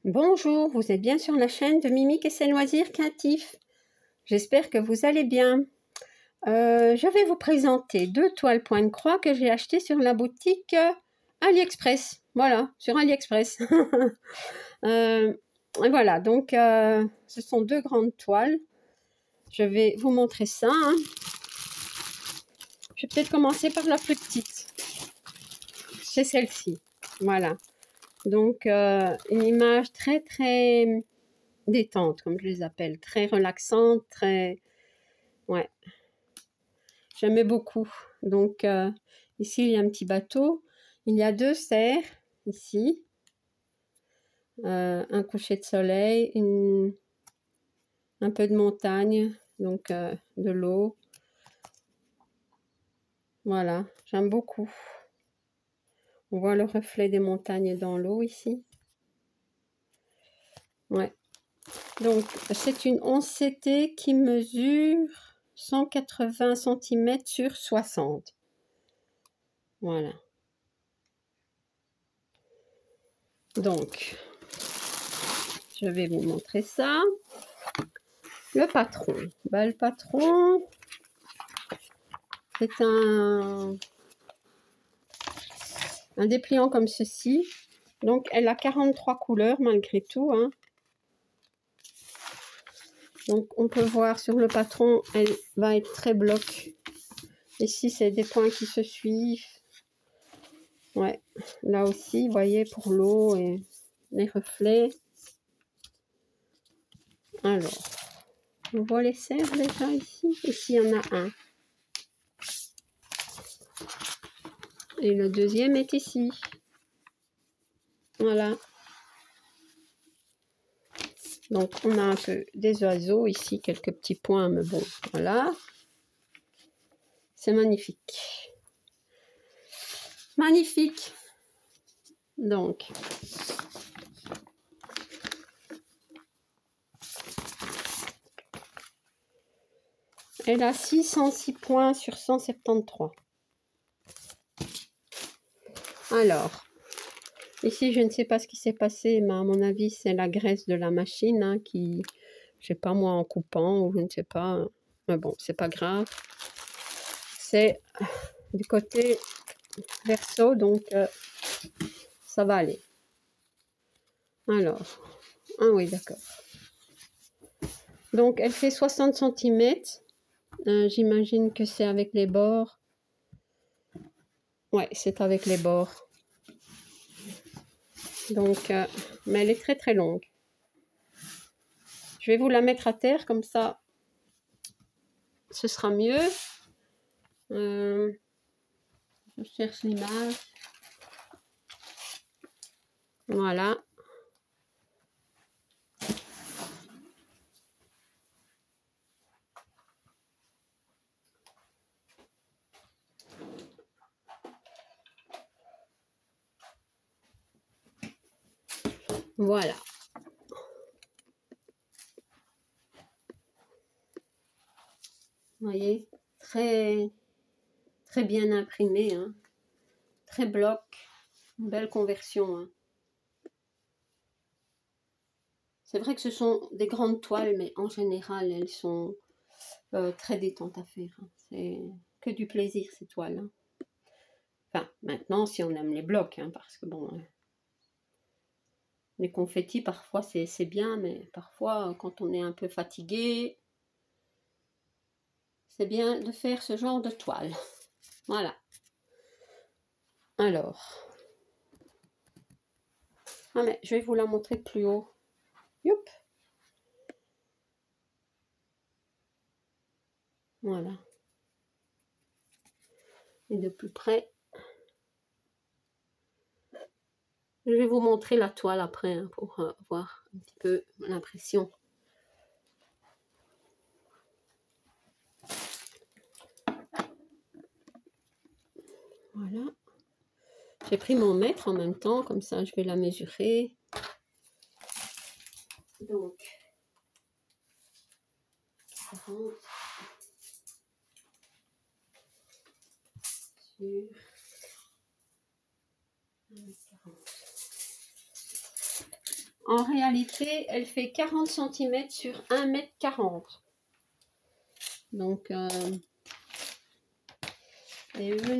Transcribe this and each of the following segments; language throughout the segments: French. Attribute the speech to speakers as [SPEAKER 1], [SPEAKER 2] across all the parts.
[SPEAKER 1] Bonjour, vous êtes bien sur la chaîne de Mimique et ses loisirs créatifs. J'espère que vous allez bien. Je vais vous présenter 2 toiles point de croix que j'ai achetées sur la boutique AliExpress. Voilà, sur AliExpress. Voilà, donc ce sont 2 grandes toiles. Je vais vous montrer ça. Hein. Je vais peut-être commencer par la plus petite. C'est celle-ci. Voilà. Donc, une image très détente, comme je les appelle, très relaxante, très... Ouais, j'aimais beaucoup. Donc, ici, il y a un petit bateau. Il y a 2 cerfs, ici. Un coucher de soleil, un peu de montagne, donc de l'eau. Voilà, j'aime beaucoup. On voit le reflet des montagnes dans l'eau, ici. Ouais. Donc, c'est une 11 CT qui mesure 180 cm sur 60. Voilà. Donc, je vais vous montrer ça. Le patron. Ben, le patron, c'est un dépliant comme ceci. Donc, elle a 43 couleurs malgré tout. Hein. Donc, on peut voir sur le patron, elle va être très bloc. Ici, c'est des points qui se suivent. Ouais, là aussi, vous voyez, pour l'eau et les reflets. Alors, on voit les cerfs déjà ici. Ici, il y en a un. Et le deuxième est ici. Voilà. Donc, on a un peu des oiseaux ici, quelques petits points, mais bon, voilà. C'est magnifique. Magnifique. Donc, elle a 606 points sur 173. Alors, ici, je ne sais pas ce qui s'est passé, mais à mon avis, c'est la graisse de la machine hein, qui, je sais pas moi, en coupant ou je ne sais pas. Mais bon, c'est pas grave. C'est du côté verso, donc ça va aller. Alors, ah oui, d'accord. Donc, elle fait 60 cm. J'imagine que c'est avec les bords. Ouais, c'est avec les bords. Donc, mais elle est très longue. Je vais vous la mettre à terre, comme ça, ce sera mieux. Je cherche l'image. Voilà. Voilà. Vous voyez, très bien imprimé, hein. Très bloc, une belle conversion. Hein. C'est vrai que ce sont des grandes toiles, mais en général, elles sont très détentes à faire. Hein. C'est que du plaisir, ces toiles. Hein. Enfin, maintenant, si on aime les blocs, hein, parce que bon, les confettis, parfois, c'est bien, mais parfois, quand on est un peu fatigué, c'est bien de faire ce genre de toile. Voilà. Alors. Ah, mais je vais vous la montrer de plus haut. Youp. Voilà. Et de plus près. Je vais vous montrer la toile après hein, pour voir un petit peu l'impression. Voilà. J'ai pris mon mètre en même temps, comme ça je vais la mesurer. Donc, 40 sur 40. En réalité, elle fait 40 cm sur 1,40 m. Donc, et eux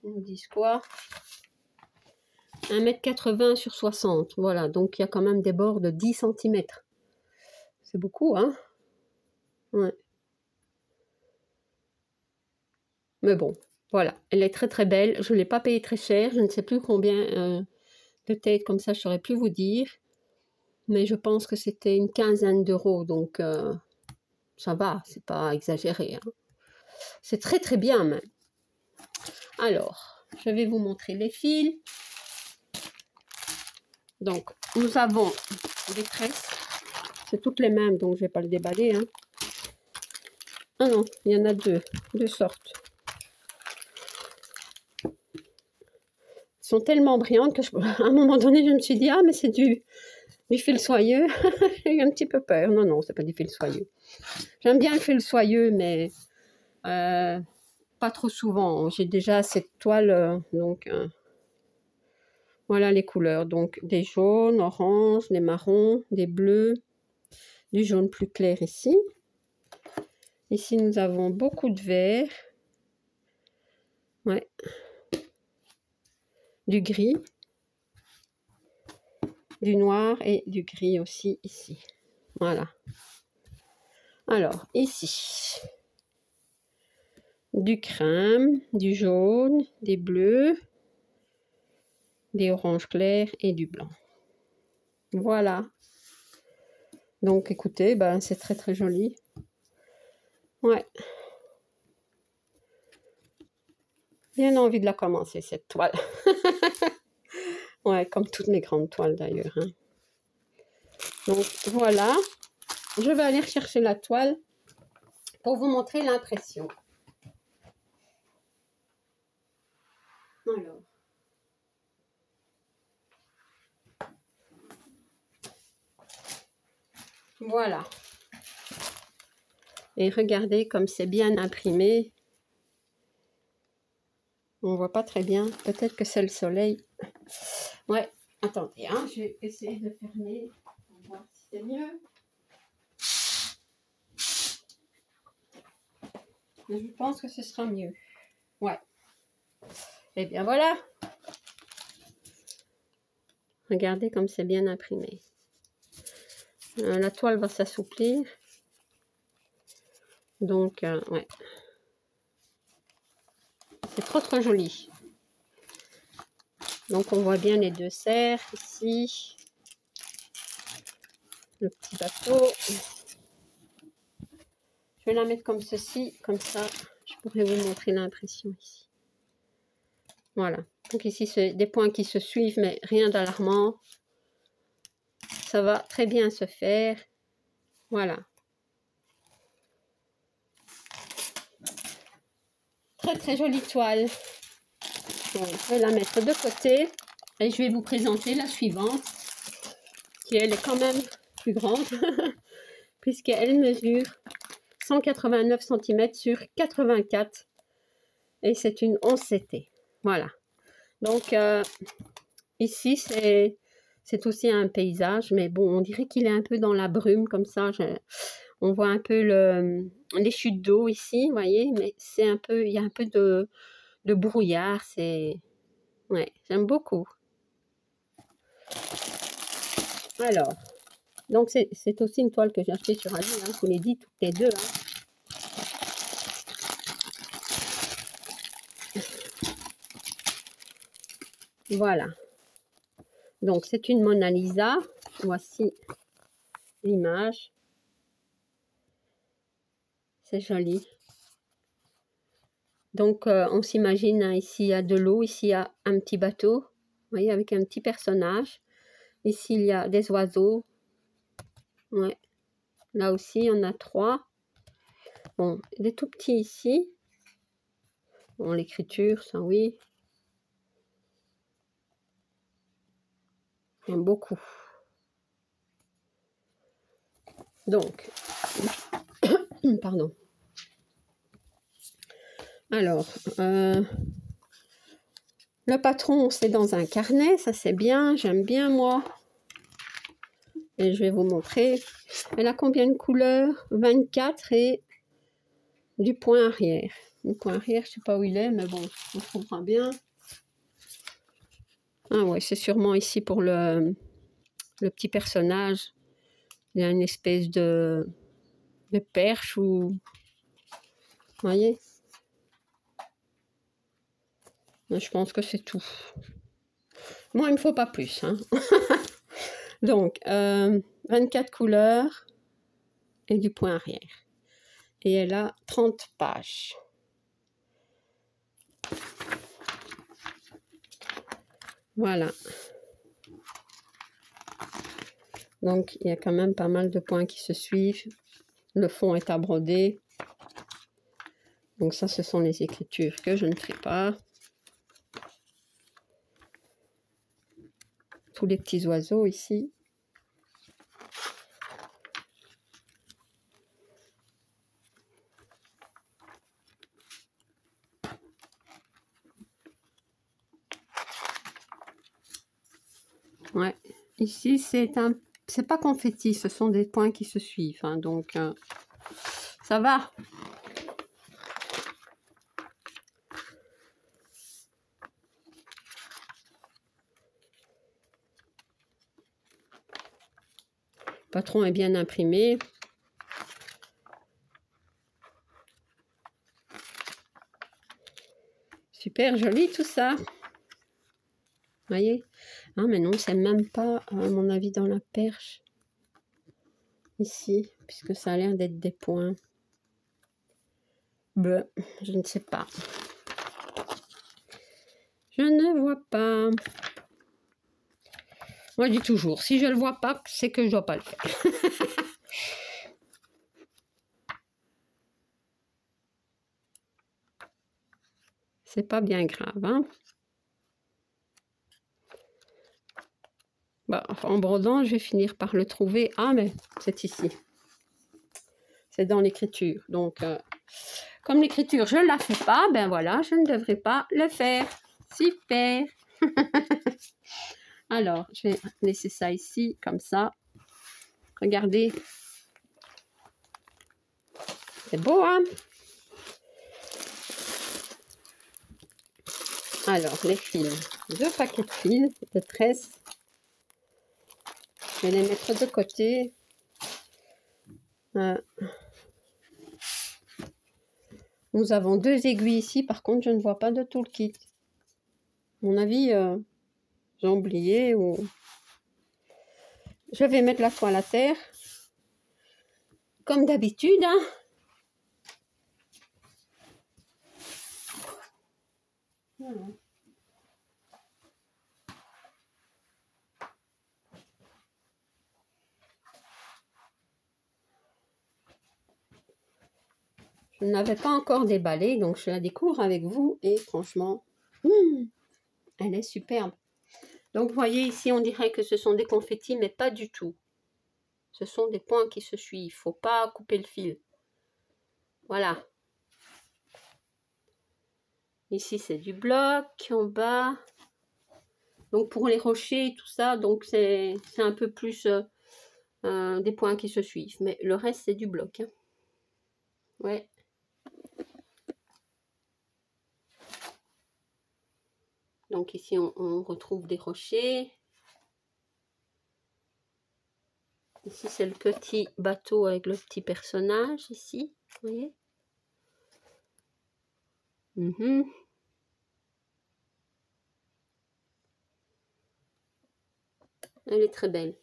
[SPEAKER 1] nous disent quoi? 1,80 m sur 60. Voilà, donc il y a quand même des bords de 10 cm. C'est beaucoup, hein? Ouais. Mais bon, voilà. Elle est très très belle. Je ne l'ai pas payée très cher. Je ne sais plus combien de tête comme ça, je ne saurais plus vous dire. Mais je pense que c'était une quinzaine d'euros. Donc, ça va. C'est pas exagéré. Hein. C'est très très bien même. Alors, je vais vous montrer les fils. Donc, nous avons des tresses. C'est toutes les mêmes, donc je ne vais pas le déballer. Hein. Ah non, il y en a deux sortes. Elles sont tellement brillantes que à un moment donné, je me suis dit, ah, mais c'est du fil soyeux. J'ai eu un petit peu peur. Non, non, c'est pas du fil soyeux. J'aime bien le fil soyeux, mais pas trop souvent. J'ai déjà cette toile, donc voilà les couleurs. Donc des jaunes, oranges, des marrons, des bleus, du jaune plus clair ici. Ici, nous avons beaucoup de vert. Ouais. Du gris. Du noir et du gris aussi ici. Voilà. Alors, ici. Du crème, du jaune, des bleus, des oranges clairs et du blanc. Voilà. Donc, écoutez, ben, c'est très très joli. Ouais. Bien envie de la commencer, cette toile. Ouais, comme toutes mes grandes toiles d'ailleurs. Hein. Donc, voilà. Je vais aller chercher la toile pour vous montrer l'impression. Alors. Voilà. Et regardez comme c'est bien imprimé. On voit pas très bien. Peut-être que c'est le soleil. Ouais. Attendez, hein, je vais essayer de fermer. On va voir si c'est mieux. Mais je pense que ce sera mieux. Ouais. Et bien voilà. Regardez comme c'est bien imprimé. La toile va s'assouplir. Donc, ouais. C'est trop trop joli. Donc, on voit bien les deux serres ici. Le petit bateau. Je vais la mettre comme ceci. Comme ça, je pourrais vous montrer l'impression ici. Voilà. Donc ici, c'est des points qui se suivent, mais rien d'alarmant. Ça va très bien se faire. Voilà. Très très jolie toile. Bon, je vais la mettre de côté. Et je vais vous présenter la suivante. Qui elle est quand même plus grande. Puisqu'elle mesure 189 cm sur 84. Et c'est une 11 CT. Voilà. Donc ici, c'est aussi un paysage. Mais bon, on dirait qu'il est un peu dans la brume comme ça. On voit un peu les chutes d'eau ici, vous voyez, mais c'est un peu, il y a un peu de brouillard, ouais, j'aime beaucoup. Alors, donc c'est aussi une toile que j'ai achetée sur Ali, hein, je vous l'ai dit toutes les deux. Hein. Voilà. Donc c'est une Mona Lisa, voici l'image. C'est joli. Donc, on s'imagine, hein, ici, il y a de l'eau, ici, il y a un petit bateau, vous voyez, avec un petit personnage. Ici, il y a des oiseaux. Ouais. Là aussi, il y en a 3. Bon, des tout petits ici. Bon, l'écriture, ça, oui. J'aime beaucoup. Donc, pardon. Alors, le patron, c'est dans un carnet, ça c'est bien, j'aime bien moi. Et je vais vous montrer. Elle a combien de couleurs? 24 et du point arrière. Le point arrière, je ne sais pas où il est, mais bon, on trouvera bien. Ah ouais, c'est sûrement ici pour le petit personnage. Il y a une espèce de perche ou... Vous voyez? Je pense que c'est tout. Moi, il ne me faut pas plus. Hein. Donc, 24 couleurs et du point arrière. Et elle a 30 pages. Voilà. Donc, il y a quand même pas mal de points qui se suivent. Le fond est à broder. Donc ça, ce sont les écritures que je ne ferai pas. Tous les petits oiseaux ici. Ouais, ici c'est pas confetti, ce sont des points qui se suivent, hein, donc ça va. Le patron est bien imprimé. Super joli tout ça. Vous voyez? Ah mais non, c'est même pas, à mon avis, dans la perche. Ici, puisque ça a l'air d'être des points. Bleu, je ne sais pas. Je ne vois pas. Moi, je dis toujours, si je ne le vois pas, c'est que je ne dois pas le faire. C'est pas bien grave, hein. Bah, en brodant, je vais finir par le trouver. Ah, mais c'est ici. C'est dans l'écriture. Donc, comme l'écriture, je ne la fais pas, ben voilà, je ne devrais pas le faire. Super. Alors, je vais laisser ça ici, comme ça. Regardez. C'est beau, hein? Alors, les fils. 2 paquets de fils de 13. Je vais les mettre de côté. Nous avons 2 aiguilles ici. Par contre, je ne vois pas de tout le kit. À mon avis, j'ai oublié ou... Je vais mettre la toile à terre. Comme d'habitude, hein. Voilà. Je n'avais pas encore déballé, donc je la découvre avec vous et franchement, elle est superbe. Donc vous voyez ici, on dirait que ce sont des confettis, mais pas du tout. Ce sont des points qui se suivent. Il ne faut pas couper le fil. Voilà. Ici, c'est du bloc en bas. Donc pour les rochers et tout ça, donc c'est un peu plus des points qui se suivent. Mais le reste, c'est du bloc. Hein. Ouais. Donc ici, on retrouve des rochers. Ici, c'est le petit bateau avec le petit personnage, ici. Vous voyez? Elle est très belle.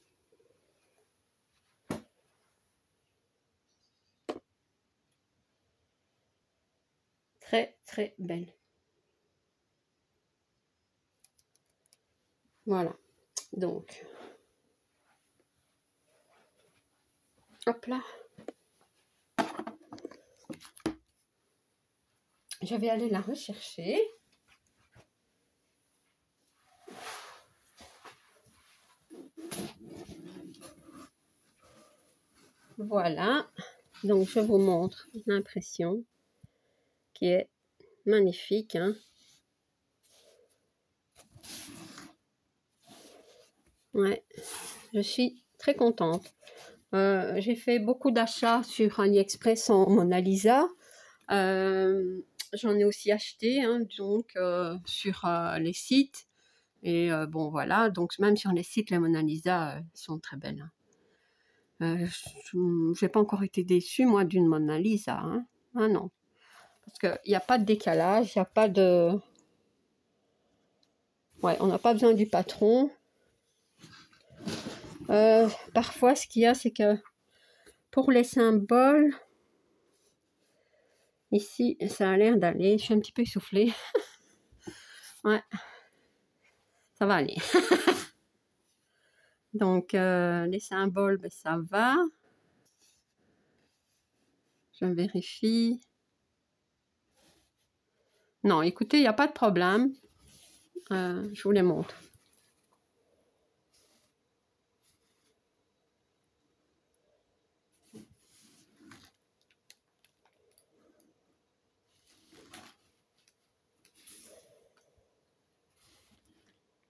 [SPEAKER 1] Très, très belle. Voilà. Donc, hop là. Je vais aller la rechercher. Voilà. Donc, je vous montre l'impression qui est magnifique. Hein. Ouais. Je suis très contente. J'ai fait beaucoup d'achats sur AliExpress en Mona Lisa. J'en ai aussi acheté, hein, donc sur les sites. Et bon, voilà, donc même sur les sites, les Mona Lisa sont très belles. Hein. Je n'ai pas encore été déçue, moi, d'une Mona Lisa. Hein. Ah non. Parce qu'il n'y a pas de décalage, il n'y a pas de... Ouais, on n'a pas besoin du patron. Parfois, ce qu'il y a, c'est que pour les symboles, ici, ça a l'air d'aller. Je suis un petit peu essoufflée. Ouais, ça va aller. Donc, les symboles, ben, ça va. Je vérifie. Non, écoutez, il n'y a pas de problème. Je vous les montre.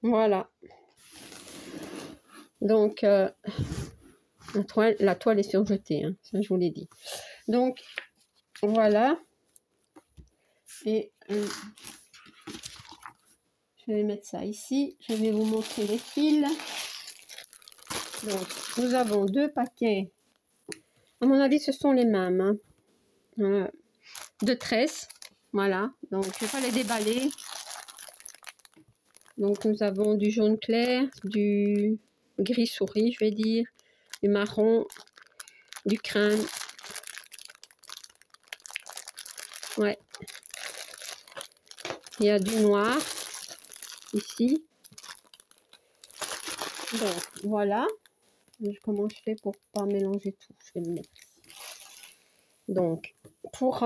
[SPEAKER 1] Voilà. Donc, la toile est surjetée, hein, ça je vous l'ai dit. Donc, voilà. Et je vais mettre ça ici. Je vais vous montrer les fils. Donc, nous avons 2 paquets. À mon avis, ce sont les mêmes. Hein. De tresses. Voilà. Donc, je ne vais pas les déballer. Donc, nous avons du jaune clair, du gris souris, je vais dire, du marron, du crème. Ouais. Il y a du noir ici. Donc, voilà. Comment je fais pour pas mélanger tout? Je vais le mettre. Donc, pour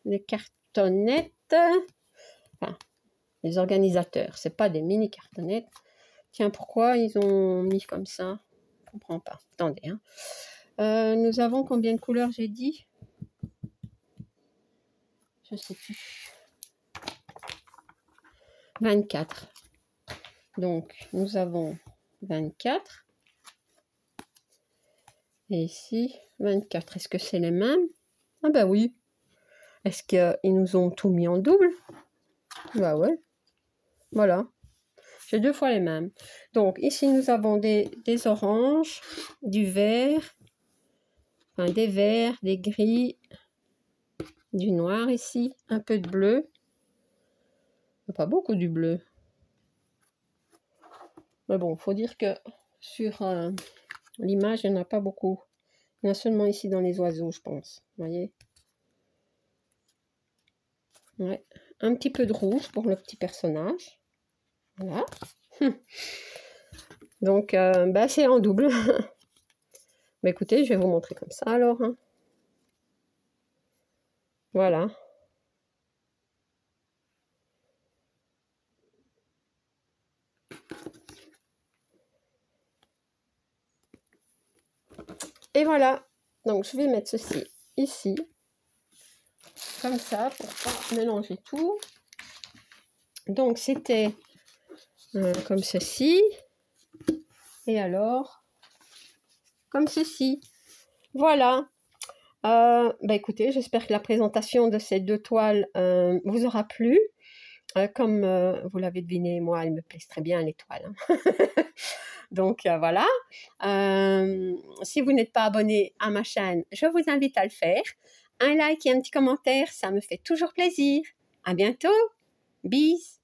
[SPEAKER 1] les cartonnettes, enfin, les organisateurs, c'est pas des mini cartonnettes. Tiens, pourquoi ils ont mis comme ça? Je comprends pas. Attendez. Hein. Nous avons combien de couleurs, j'ai dit? Je sais plus. 24. Donc, nous avons 24. Et ici, 24. Est-ce que c'est les mêmes? Ah bah oui. Est-ce qu'ils nous ont tout mis en double? Bah ouais. Voilà. J'ai 2 fois les mêmes. Donc, ici, nous avons des oranges, du vert, enfin, des verts, des gris, du noir ici, un peu de bleu. Pas beaucoup du bleu. Mais bon, il faut dire que sur l'image, il n'y en a pas beaucoup. Il y en a seulement ici dans les oiseaux, je pense. Vous voyez? Ouais. Un petit peu de rouge pour le petit personnage. Voilà. Donc, bah, c'est en double. Bah, écoutez, je vais vous montrer comme ça alors. Hein. Voilà. Et voilà. Donc, je vais mettre ceci ici. Comme ça, pour pas mélanger tout. Donc, c'était comme ceci. Et alors, comme ceci. Voilà. Bah écoutez, j'espère que la présentation de ces 2 toiles vous aura plu. Comme vous l'avez deviné, moi, elles me plaisent très bien, les toiles. Hein. Donc voilà. Si vous n'êtes pas abonné à ma chaîne, je vous invite à le faire. Un like et un petit commentaire, ça me fait toujours plaisir. À bientôt. Bis.